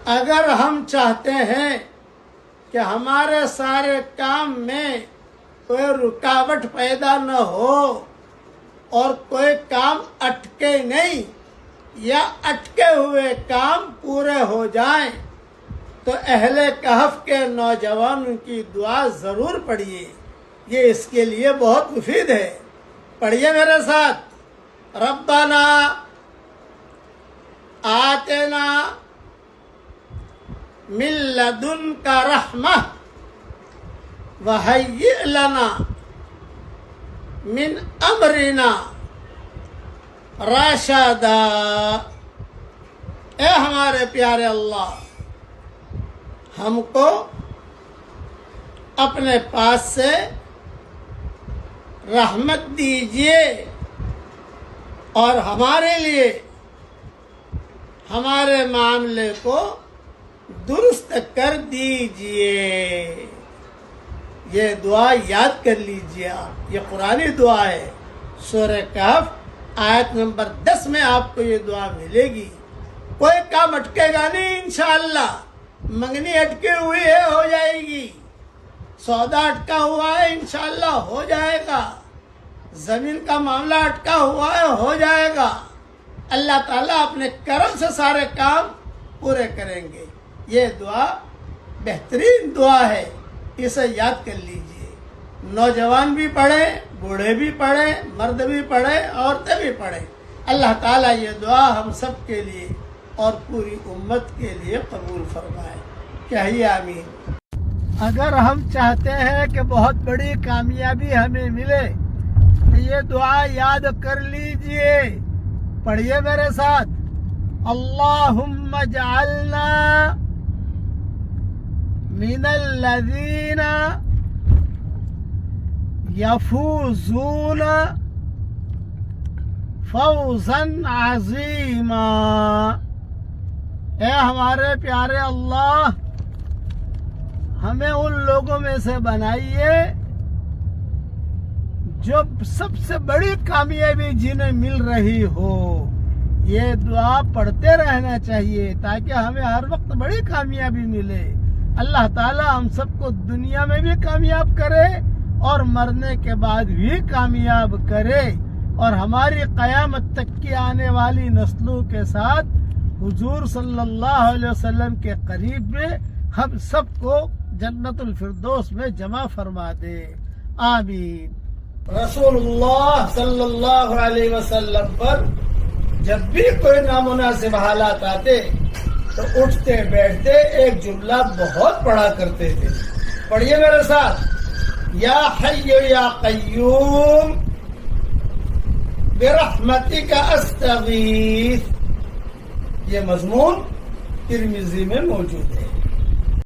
اگر ہم چاہتے ہیں کہ ہمارے سارے کام میں کوئی رکاوٹ پیدا نہ ہو اور کوئی کام اٹکے نہیں یا اٹکے ہوئے کام پورے ہو جائیں تو اہل کہف کے نوجوانوں کی دعا ضرور پڑھیے. یہ اس کے لیے بہت مفید ہے. پڑھیے میرے ساتھ. ربنا آتنا من لدنک رحمہ وہیئ لنا من امرنا رشدا. اے ہمارے پیارے اللہ، ہم کو اپنے پاس سے رحمت دیجیے اور ہمارے لیے ہمارے معاملے کو درست کر دیجیے. یہ دعا یاد کر لیجیے آپ. یہ قرآنی دعا ہے. سورہ کہف آیت نمبر 10 میں آپ کو یہ دعا ملے گی. کوئی کام اٹکے گا نہیں انشاءاللہ. منگنی اٹکی ہوئی ہے، ہو جائے گی. سودا اٹکا ہوا ہے، انشاءاللہ ہو جائے گا. زمین کا معاملہ اٹکا ہوا ہے، ہو جائے گا. اللہ تعالیٰ اپنے کرم سے سارے کام پورے کریں گے. یہ دعا بہترین دعا ہے. اسے یاد کر لیجئے. نوجوان بھی پڑھیں، بوڑھے بھی پڑھیں، مرد بھی پڑھیں، عورتیں بھی پڑھیں. اللہ تعالیٰ یہ دعا ہم سب کے لیے اور پوری امت کے لیے قبول فرمائے. کہیے آمین. اگر ہم چاہتے ہیں کہ بہت بڑی کامیابی ہمیں ملے تو یہ دعا یاد کر لیجئے. پڑھیے میرے ساتھ. اللہم اجعلنا من الذین یفوزون فوزا عظیما. اے ہمارے پیارے اللہ، ہمیں ان لوگوں میں سے بنائیے جو سب سے بڑی کامیابی جنہیں مل رہی ہو. یہ دعا پڑھتے رہنا چاہیے تاکہ ہمیں ہر وقت بڑی کامیابی ملے. اللہ تعالی ہم سب کو دنیا میں بھی کامیاب کرے اور مرنے کے بعد بھی کامیاب کرے، اور ہماری قیامت تک کی آنے والی نسلوں کے ساتھ حضور صلی اللہ علیہ وسلم کے قریب میں ہم سب کو جنت الفردوس میں جمع فرما دے. آمین. رسول اللہ صلی اللہ علیہ وسلم پر جب بھی کوئی نامناسب حالات آتے تو اٹھتے بیٹھتے ایک جملہ بہت پڑھا کرتے تھے. پڑھیے میرے ساتھ. یا حی یا قیوم برحمتک استغیث. یہ مضمون ترمذی میں موجود ہے.